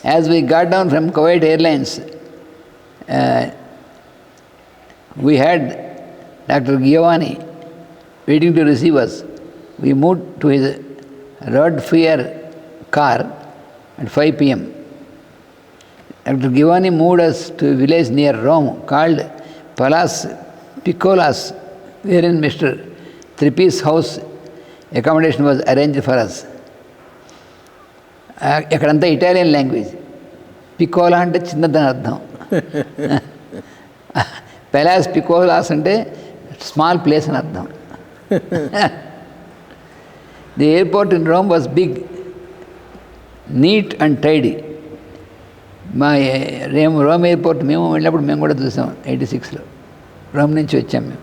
As we got down from Kuwait Airlines, we had Dr. Giovanni waiting to receive us. We moved to his road fear car at 5 p.m. Dr. Giovanni moved us to a village near Rome called Palas Piccolas, wherein Mr. Trippy's house accommodation was arranged for us. ఎక్కడంతా Italian language. పికోలా అంటే చిన్నదని అర్థం, పెలాస్ పికోలాస్ అంటే small place అని అర్థం. The airport in Rome was big, neat and tidy. మా Rome airport మేము వెళ్ళినప్పుడు మేము కూడా చూసాం 86లో. రోమ్ నుంచి వచ్చాం మేము.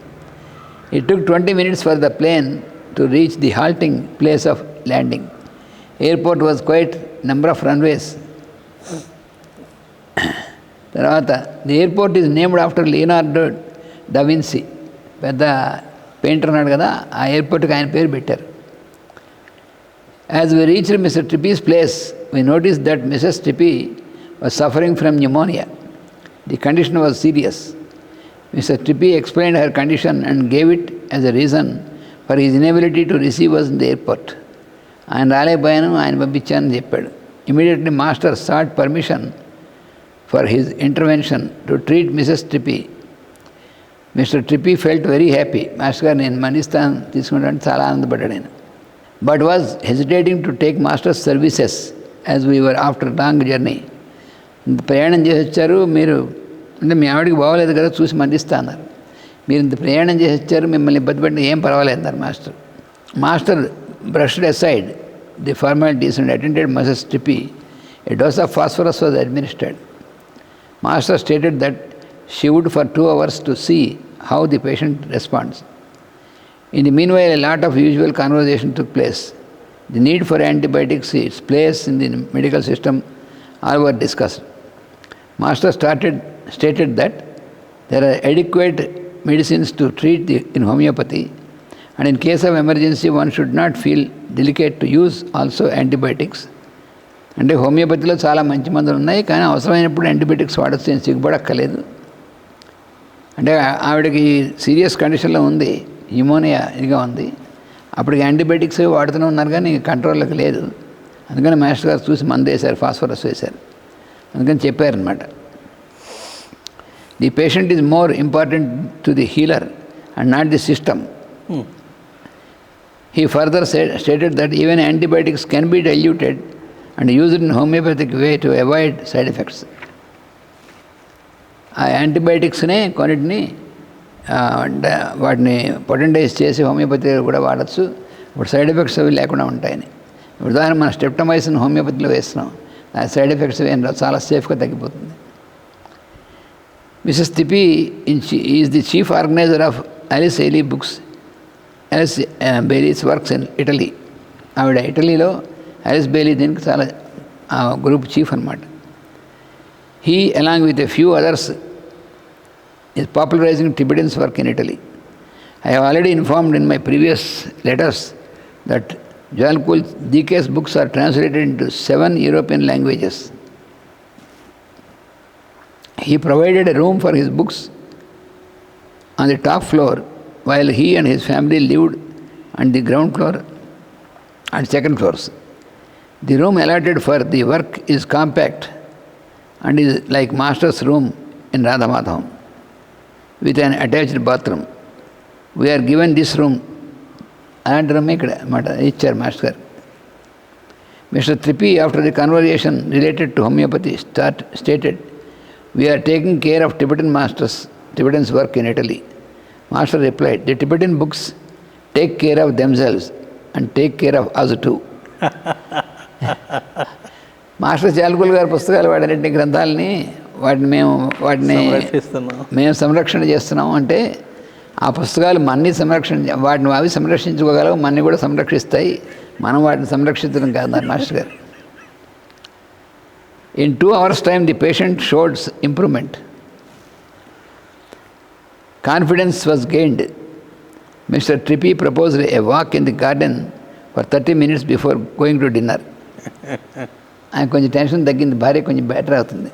It took 20 minutes for the plane to reach the halting place of landing. Airport was quite number of runways. తర్వాత the airport is named after Leonardo da Vinci. పెద్ద పెయింటర్ ఉన్నాడు కదా, ఆ ఎయిర్పోర్ట్కి ఆయన పేరు పెట్టారు. As we reached Mr Trippy's place, we noticed that Mrs Trippy was suffering from pneumonia. The condition was serious. Mr Trippy explained her condition and gave it as a reason for his inability to receive us in the airport. ఆయన రాలేకపోయాను, ఆయన పంపించానని చెప్పాడు. Immediately master sought permission for his intervention to treat Mrs Trippy. Mr Trippy felt very happy. Master garu నేను మనిస్తాను తీసుకుంటాను చాలా ఆనందపడ్డాడు ఆయన. But was hesitating to take master's services as weaver after long journey. ఇంత ప్రయాణం చేసి వచ్చారు మీరు, అంటే మీ ఆవిడికి బాగోలేదు కదా చూసి మనిస్తా అన్నారు. మీరు ఇంత ప్రయాణం చేసి వచ్చారు, మిమ్మల్ని ఇబ్బంది పడిన ఏం పర్వాలేదు అన్నారు master. Master brushed aside the formalities and attended Mrs. Trippy. A dose of phosphorus was administered. Master stated that she would for 2 hours to see how the patient responds. In the meanwhile, a lot of usual conversation took place. The need for antibiotics, its place in the medical system, all were discussed. Master stated that there are adequate medicines to treat in homeopathy, and in case of emergency one should not feel delicate to use also antibiotics. అంటే హోమియోపతిలో చాలా మంచి మందులు ఉన్నాయి, కానీ అవసరమైనప్పుడు antibiotics వాడచ్చు, నేను సిగ్గుపడక్కర్లేదు. అంటే ఆవిడకి సీరియస్ కండిషన్లో ఉంది, న్యూమోనియా ఇదిగా ఉంది. అప్పటికి యాంటీబయాటిక్స్ వాడుతూనే ఉన్నారు కానీ కంట్రోల్లోకి లేదు. అందుకని మాస్టర్ గారు చూసి మందు వేశారు, ఫాస్ఫరస్ వేశారు. అందుకని చెప్పారనమాట. The patient is more important to the healer and not the system. He further stated that even antibiotics can be diluted and used in homeopathic way to avoid side effects. ఆ యాంటీబయాటిక్స్నే కొన్నిటిని వాటిని potentise చేసి homeopathy కూడా వాడచ్చు, ఇప్పుడు side effects అవి లేకుండా ఉంటాయని. ఉదాహరణ మన స్టెప్టమైసిన్ హోమియోపతిలో వేస్తున్నాం, ఆ సైడ్ ఎఫెక్ట్స్ ఏం చాలా సేఫ్గా తగ్గిపోతుంది. Mrs Tippi is the chief organiser of Alice Bailey books, Alice Bailey's works in Italy. ఆవిడ ఇటలీలో ఆలిస్ బెయిలీ దీనికి చాలా గ్రూప్ చీఫ్ అనమాట. He along with a few others is popularising Tibetans work in Italy. I have already informed in my previous letters that Jalkul DK's books are translated into 7 European languages. He provided a room for his books on the top floor, while he and his family lived on the ground floor and second floors. The room allotted for the work is compact and is like master's room in Radhamadhavam with an attached bathroom. We are given this room. అలాంటి room ఇక్కడ మాట ఇచ్చారు master garu. Mr Trippy after the conversation related to homeopathy stated, we are taking care of Tibetans work in Italy. Master replied, the Tibetan books take care of themselves and take care of us too. Master చాలకులు గారి పుస్తకాలు వాడినటువంటి గ్రంథాలని వాటిని మేము సంరక్షణ చేస్తున్నాం అంటే ఆ పుస్తకాలు మన్ని వాటిని అవి సంరక్షించుకోగలవు, మన్ని కూడా సంరక్షిస్తాయి, మనం వాటిని సంరక్షించడం కాదు మాస్టర్ గారు. In 2 hours' time, the patient showed improvement. Confidence was gained. Mr. Trippy proposed a walk in the garden for 30 minutes before going to dinner. ఆయన కొంచెం టెన్షన్ తగ్గింది, భార్య కొంచెం బెటర్ అవుతుంది.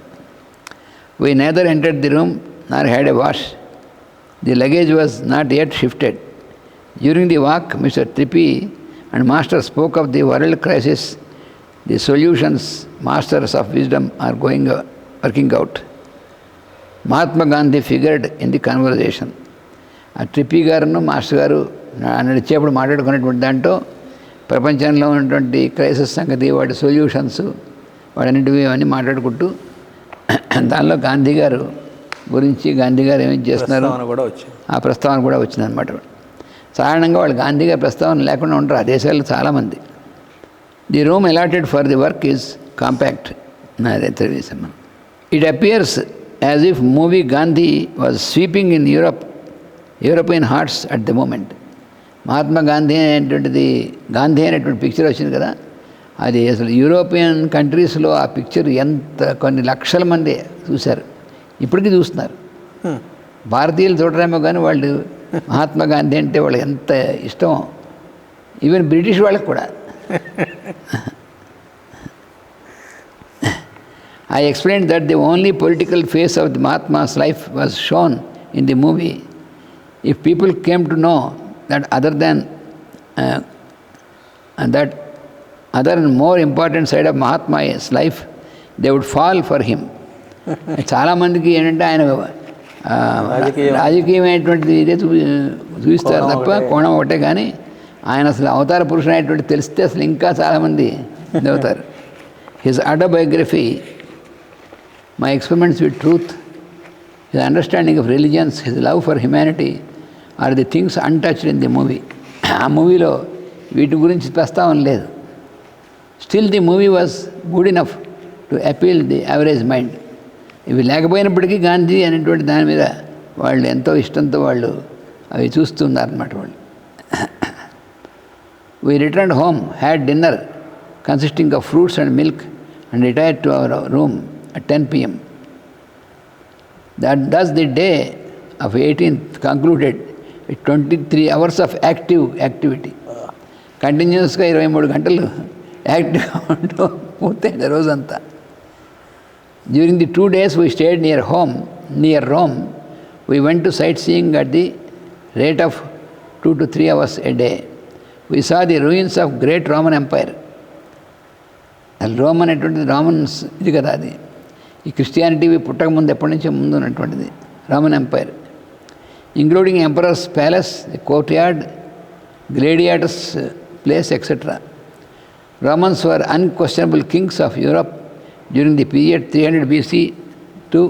We neither entered the room nor had a wash. The luggage was not yet shifted. During the walk, Mr. Trippy and Master spoke of the world crisis. The solutions masters of wisdom are working out. Mahatma Gandhi figured in the conversation. ఆ trippy గారును master గారు నడిచేప్పుడు మాట్లాడుకున్నటువంటి దాంట్లో ప్రపంచంలో ఉన్నటువంటి crisis సంగతి, వాటి solutions, వాడన్నిటివి అవన్నీ మాట్లాడుకుంటూ దానిలో గాంధీ గారు గురించి, గాంధీ గారు ఏమేమి చేస్తున్నారు ఆ ప్రస్తావన కూడా వచ్చిందనమాట. సాధారణంగా వాళ్ళు గాంధీ గారి ప్రస్తావన లేకుండా ఉంటారు ఆ దేశాల్లో చాలామంది. The room allotted for the work is compact. It appears as if movie Gandhi was sweeping in European hearts at the moment. Mahatma Gandhi అనేటువంటి పిక్చర్ వచ్చింది కదా, అది అసలు యూరోపియన్ కంట్రీస్లో ఆ పిక్చర్ కొన్ని లక్షల మంది చూశారు, ఇప్పటికీ చూస్తున్నారు. భారతీయులు చూడరేమో కానీ వాళ్ళు మహాత్మా గాంధీ అంటే వాళ్ళకి ఎంత ఇష్టమో, ఈవెన్ బ్రిటిష్ వాళ్ళకి కూడా. I explained that the only political phase of the Mahatma's life was shown in the movie. If people came to know that other and more important side of Mahatma's life, they would fall for him. చాలామందికి ఏంటంటే ఆయన రాజకీయమైనటువంటిది ఇదే చూపిస్తారు తప్ప కోణం ఒకటే, కానీ ఆయన అసలు అవతార పురుషుడు అనేటువంటి తెలిస్తే అసలు ఇంకా చాలామంది చదువుతారు. His autobiography, my experiments with truth, his understanding of religions, his love for humanity are the things untouched in the movie. ఆ మూవీలో వీటి గురించి ప్రస్తావన లేదు. Still the movie was good enough to appeal the average mind. ఇవి లేకపోయినప్పటికీ గాంధీ అనేటువంటి దాని మీద వాళ్ళు ఎంతో ఇష్టంతో వాళ్ళు అవి చూస్తున్నారన్నమాట వాళ్ళు. We returned home, had dinner consisting of fruits and milk, and retired to our room at 10 p.m. Thus the day of 18th concluded with 23 hours of activity. కంటిన్యూస్గా 23 గంటలు యాక్టివ్గా ఉంటూ పూర్తయింది రోజంతా. During the 2 days we stayed near Rome, we went to sightseeing at the rate of 2 to 3 hours a day. We saw the ruins of great Roman Empire. Rome అనేటువంటిది రామన్స్ ఇది కదా, అది ఈ క్రిస్టియానిటీ పుట్టక ముందు ఎప్పటి నుంచో ముందు ఉన్నటువంటిది Roman Empire, including emperor's palace, courtyard, gladiators place etcetera. Romans were unquestionable kings of Europe during the period 300 BC to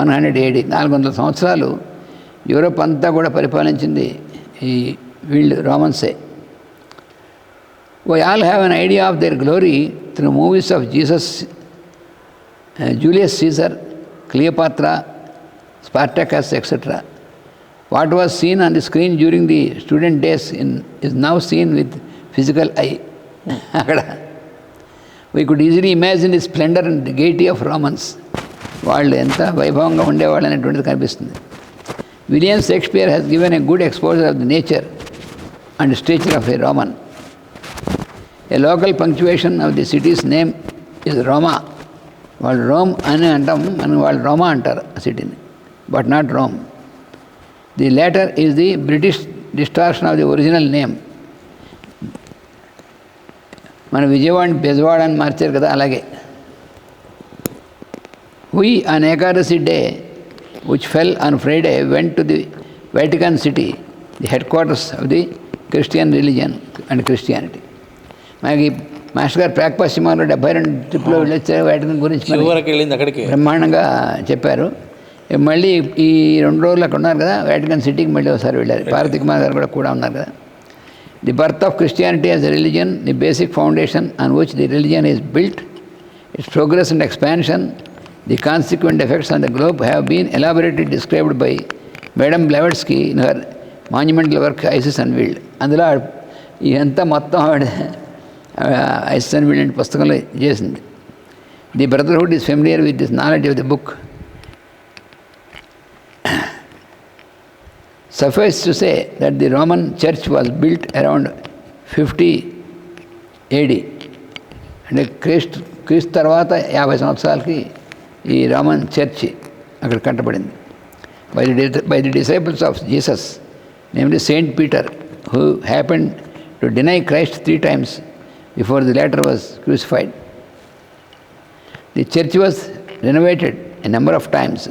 100 AD. 400 సంవత్సరాలు యూరోప్ అంతా కూడా పరిపాలించింది ఈ వీళ్ళు రోమన్సే. We all have an idea of their glory through movies of Jesus, Julius Caesar, Cleopatra, Spartacus, etc. What was seen on the screen during the student days is now seen with physical eye. We could easily imagine the splendor and the gaiety of Romans. వాళ్ళు ఎంత వైభవంగా ఉండేవాళ్ళు అనేటువంటిది కనిపిస్తుంది. William Shakespeare has given a good exposure of the nature and stature of a Roman. A local punctuation of the city's name is Roma. వాళ్ళు Rome అని అంటాం, మనం వాళ్ళు రోమా అంటారు ఆ సిటీని, but not Rome. The later is the British distortion of the original name. మన విజయవాడని బెజవాడ అని మార్చారు కదా, అలాగే. We on Ekadasi day, which fell on Friday, went to the Vatican city, the headquarters of the Christian religion and Christianity. మనకి master గారు ప్రాక్ పశ్చిమాలో 72 ట్రిప్లో వెళ్ళొచ్చారు. Vatican గురించి బ్రహ్మాండంగా చెప్పారు. మళ్ళీ ఈ 2 రోజులు అక్కడ ఉన్నారు కదా, వాటికన్ సిటీకి మళ్ళీ ఒకసారి వెళ్ళారు. పార్వతి కుమార్ గారు కూడా ఉన్నారు కదా. The birth of Christianity as a religion, the basic foundation on which the religion is built, its progress and expansion, the consequent effects on the globe have been elaborately described by Madame Blavatsky in her monumental work ISIS Unveiled. అందులో ఇదంతా మొత్తం ఆవిడ ISIS Unveiled అనే పుస్తకంలో చేసింది. The Brotherhood is familiar with this knowledge of the book. Suffice to say that the Roman church was built around 50 AD. అంటే క్రీస్తు తర్వాత 50 సంవత్సరాలకి ఈ రోమన్ చర్చి అక్కడ కట్టబడింది. By the disciples of Jesus, namely Saint Peter, who happened to deny Christ 3 times before the latter was crucified. The church was renovated a number of times,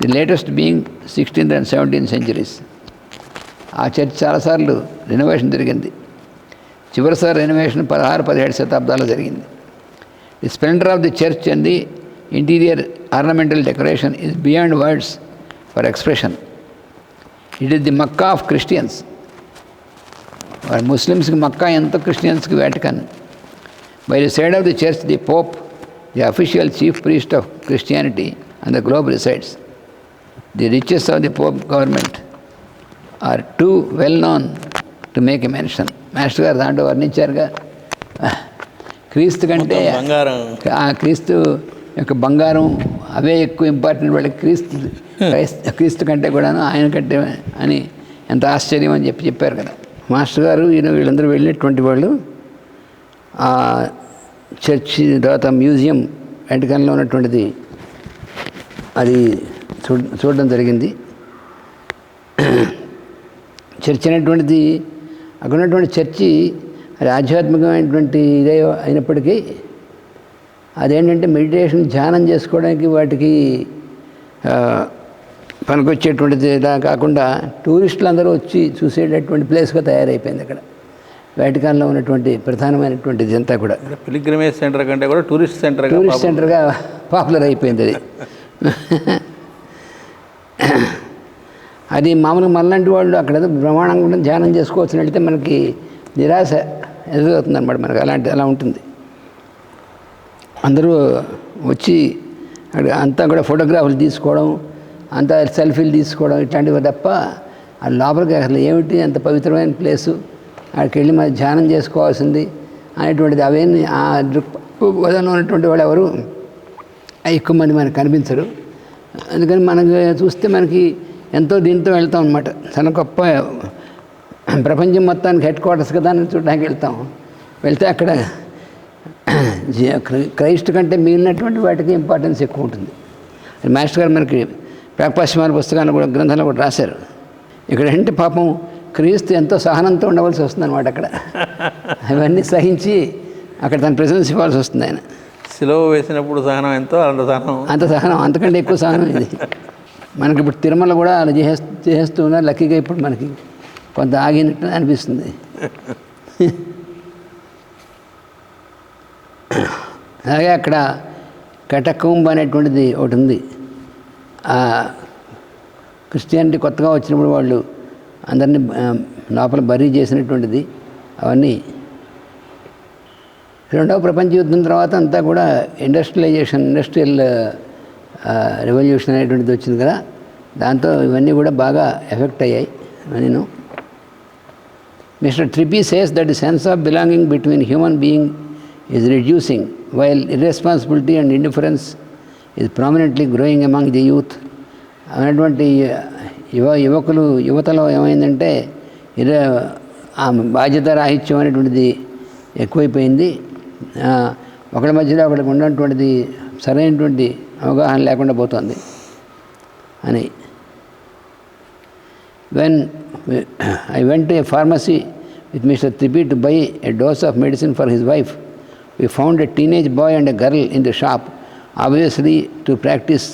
the latest being 16th and 17th centuries. ఆ church చాలాసార్లు renovation జరిగింది. చివరిసారి renovation 16-17 శతాబ్దాల్లో జరిగింది. The splendour of the church and the interior ornamental decoration is beyond words for expression. It is the Mecca of Christians. ముస్లిమ్స్కి Mecca ఎంతో, క్రిస్టియన్స్కి Vatican. By the side of the church the Pope, the official chief priest of Christianity and the globe resides. The riches of the Pope government are too well known to make a mention. Master గారు దాంట్లో వర్ణించారుగా, క్రీస్తు కంటే క్రీస్తు యొక్క బంగారం అవే ఎక్కువ important వాళ్ళకి, క్రీస్తు కంటే కూడాను ఆయన కంటే అని ఎంత ఆశ్చర్యం అని చెప్పారు కదా మాస్టర్ గారు. వీళ్ళందరూ వెళ్ళినటువంటి వాళ్ళు ఆ చర్చి తర్వాత మ్యూజియం వాటికన్లో ఉన్నటువంటిది అది చూడడం జరిగింది. చర్చి అనేటువంటిది అక్కడ ఉన్నటువంటి చర్చి అది ఆధ్యాత్మికమైనటువంటి ఇదే అయినప్పటికీ అదేంటంటే మెడిటేషన్, ధ్యానం చేసుకోవడానికి వాటికి పనికొచ్చేటువంటిది ఇలా కాకుండా టూరిస్టులు అందరూ వచ్చి చూసేటటువంటి ప్లేస్గా తయారైపోయింది అక్కడ. వాటికన్లో ఉన్నటువంటి ప్రధానమైనటువంటిది అంతా కూడా పిల్గ్రిమేజ్ సెంటర్ కంటే కూడా టూరిస్ట్ సెంటర్గా పాపులర్ అయిపోయింది అది. అది మామూలుగా మనలాంటి వాళ్ళు అక్కడ బ్రహ్మాండంగా ధ్యానం చేసుకోవచ్చు వెళ్తే మనకి నిరాశ ఎదురవుతుంది అనమాట. మనకి అలా ఉంటుంది. అందరూ వచ్చి అంతా కూడా ఫోటోగ్రాఫ్లు తీసుకోవడం, అంతా సెల్ఫీలు తీసుకోవడం ఇట్లాంటివి తప్ప ఆ లోపలికి అసలు ఏమిటి అంత పవిత్రమైన ప్లేసు, అక్కడికి వెళ్ళి మరి ధ్యానం చేసుకోవాల్సింది అనేటువంటిది అవన్నీ ఆ దృక్పథంలో ఉన్నటువంటి వాళ్ళు ఎవరు ఎక్కువ మంది మనకు కనిపించరు. అందుకని మనకు చూస్తే మనకి ఎంతో దీంతో వెళ్తాం అనమాట. చాలా గొప్ప ప్రపంచం మొత్తానికి హెడ్ క్వార్టర్స్ కదా అని చూడడానికి వెళ్తే అక్కడ క్రైస్ట్ కంటే మిగిలినటువంటి వాటికి ఇంపార్టెన్స్ ఎక్కువ ఉంటుంది. మాస్టర్ గారు మనకి ప్రాక్పాశ్చిమాల పుస్తకాలు కూడా, గ్రంథాలు కూడా రాశారు. ఇక్కడ అంటే పాపం క్రీస్తు ఎంతో సహనంతో ఉండవలసి వస్తుంది అనమాట. అక్కడ అవన్నీ సహించి అక్కడ తన ప్రెజెన్స్ ఇవ్వాల్సి వస్తుంది. ఆయన సిలువ వేసినప్పుడు సహనం ఎంతో అంత సహనం, అంతకంటే ఎక్కువ సహనం ఇది. మనకి ఇప్పుడు తిరుమల కూడా అలా చేస్తూ ఉన్నారు. లక్కీగా ఇప్పుడు మనకి కొంత ఆగినట్టు అనిపిస్తుంది. అలాగే అక్కడ కటకుంబ అనేటువంటిది ఒకటి ఉంది. క్రిస్టియానిటీ కొత్తగా వచ్చినప్పుడు వాళ్ళు అందరినీ లోపల బరీ చేసినటువంటిది. అవన్నీ రెండవ ప్రపంచ యుద్ధం తర్వాత అంతా కూడా ఇండస్ట్రియల్ రెవల్యూషన్ అనేటువంటిది వచ్చింది కదా, దాంతో ఇవన్నీ కూడా బాగా ఎఫెక్ట్ అయ్యాయి. నేను Mr. Trippy says that the sense of belonging between human being is reducing, while irresponsibility and indifference is prominently growing among the youth. అనేటువంటి యువతలో ఏమైందంటే ఆ బాధ్యత రాహిత్యం అనేటువంటిది ఎక్కువైపోయింది. ఒకరి మధ్యలో ఒకరికి ఉన్నటువంటిది సరైనటువంటి అవగాహన లేకుండా పోతుంది అని. When I went to a pharmacy with Mr. Trippy to buy a dose of medicine for his wife, we found a teenage boy and a girl in the shop, obviously to practice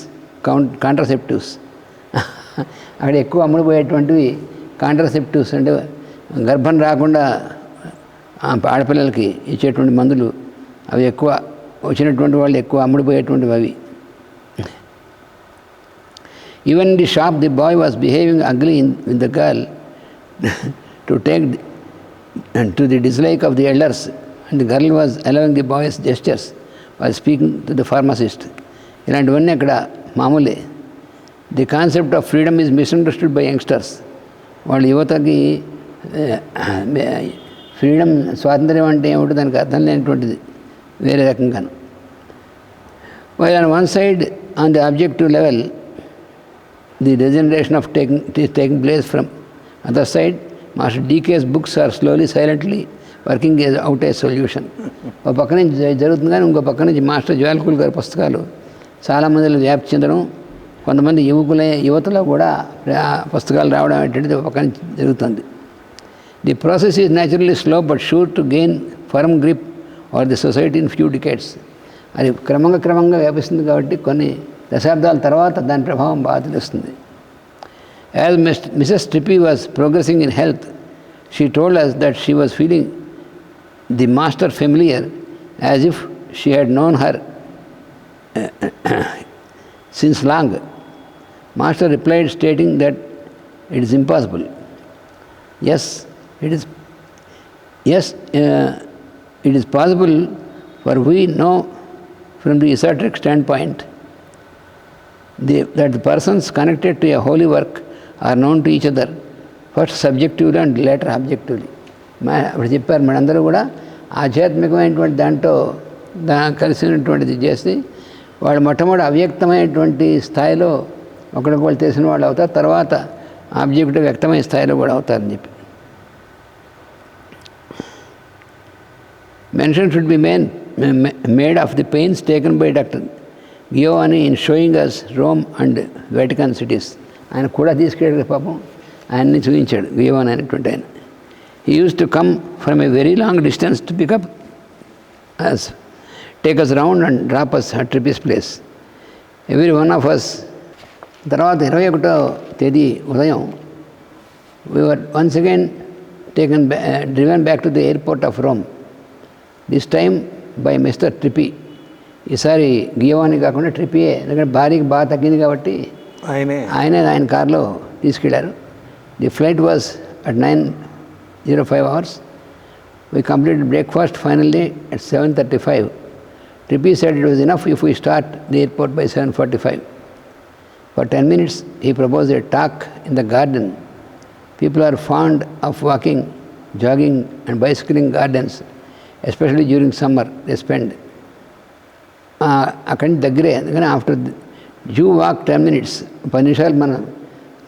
contraceptives. అక్కడ ఎక్కువ అమ్ముడుపోయేటువంటివి contraceptives, అంటే గర్భం రాకుండా ఆడపిల్లలకి ఇచ్చేటువంటి మందులు. అవి ఎక్కువ వచ్చినటువంటి వాళ్ళు ఎక్కువ అమ్ముడుపోయేటువంటివి అవి. Even in the shop, the boy was behaving ugly with the girl to take and to the dislike of the elders, and the girl was allowing the boy's gestures while speaking to the pharmacist. ఇలాంటివన్నీ అక్కడ మామూలే. The concept of freedom is misunderstood by youngsters. వాళ్ళ యువతకి freedom, స్వాతంత్ర్యం అంటే ఏమిటో దానికి అర్థం లేనటువంటిది వేరే రకంగాను. While on one side, on the objective level, the degeneration of taking place from other side, Master DK's books are slowly, silently working out a solution. ఒక పక్క నుంచి జరుగుతుంది, కానీ ఇంకో పక్క నుంచి మాస్టర్ జ్వాలకుల్ గారి పుస్తకాలు చాలామందిలో వ్యాప్తి చెందడం, కొంతమంది యువతలో కూడా పుస్తకాలు రావడం అనేటువంటిది ఒక పక్క నుంచి జరుగుతుంది. The process is naturally slow but sure to gain firm grip or the society in few decades. అది క్రమంగా వ్యాపిస్తుంది కాబట్టి కొన్ని దశాబ్దాల తర్వాత దాని ప్రభావం బాగా తెలుస్తుంది. As Mrs Trippy was progressing in health, she told us that she was feeling the master familiar, as if she had known her since long. Master replied, stating that it is impossible. Yes, it is possible, for we know from the esoteric standpoint that the persons connected to a holy work are known to each other, first subjectively and later objectively. అప్పుడు చెప్పారు, మనందరూ కూడా ఆధ్యాత్మికమైనటువంటి దాంట్లో కలిసినటువంటిది చేసి వాళ్ళు మొట్టమొదటి అవ్యక్తమైనటువంటి స్థాయిలో ఒకరికొకరు తెలిసిన వాళ్ళు అవుతారు, తర్వాత ఆబ్జెక్టివ్ వ్యక్తమైన స్థాయిలో కూడా అవుతారని చెప్పి. Mention should be made of the pains taken by Dr. Giovanni in showing us Rome and Vatican cities. ఆయన కూడా తీసుకెళ్ళాడు పాపం, ఆయన్ని చూపించాడు గియోవాని అనేటువంటి ఆయన. He used to come from a very long distance to pick up us, take us round and drop us at Trippy's place. Every one of us. తర్వాత 21వ తేదీ ఉదయం we were once again driven back to the airport of Rome. This time by Mr. Trippy. ఈసారి గియోవాని కాకుండా ట్రిప్పీయే, ఎందుకంటే భార్యకి బాగా తగ్గింది కాబట్టి ఆయన కార్లో తీసుకెళ్లారు. The flight was at 9:05 hours. We completed breakfast finally at 7:35. Trippy said it was enough if we start the airport by 7:45. For 10 minutes he proposed a talk in the garden. People are fond of walking, jogging and bicycling gardens, especially during summer. They spend అక్కడి నుంచి దగ్గరే, అందుకని after zoo walk 10 minutes, 10 నిమిషాలు మనం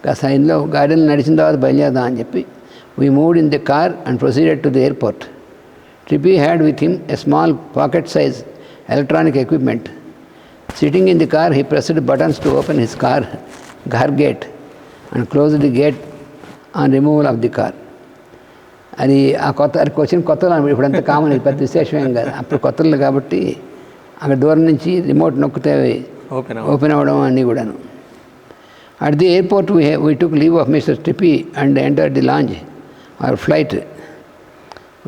కాస్త ఇంట్లో garden నడిచిన తర్వాత బయలుదేరదాం అని చెప్పి we moved in the car and proceeded to the airport. Trippy had with him a small pocket-size electronic equipment. Sitting in the car, he pressed buttons to open his car gate and closed the gate on removal of the car. అది వచ్చిన కొత్తలో ఇప్పుడంతా common, పెద్ద విశేషమేం కాదు, అప్పుడు కొత్తలు కాబట్టి అక్కడ దూరం నుంచి రిమోట్ నొక్కితే ఓపెన్ అవ్వడం అన్నీ కూడాను. At the airport we took leave of Mr. Trippy and entered the lounge, our flight.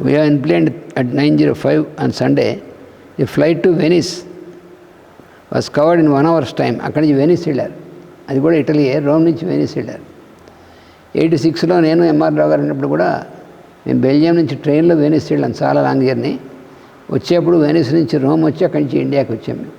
We have enplaned at 9:05 on Sunday. The flight to Venice was covered in 1 hour's time. అక్కడి నుంచి Venice వెళ్ళారు, అది కూడా ఇటలీయే, Rome నుంచి Venice వెళ్ళారు. 86లో నేను MR రావు గారు ఉన్నప్పుడు కూడా మేము బెల్జియం నుంచి ట్రైన్లో వెనిస్ వెళ్ళాం, చాలా లాంగ్ జర్నీ. వచ్చేప్పుడు వెనిస్ నుంచి రోమ్ వచ్చి అక్కడి నుంచి ఇండియాకి వచ్చాం మేము.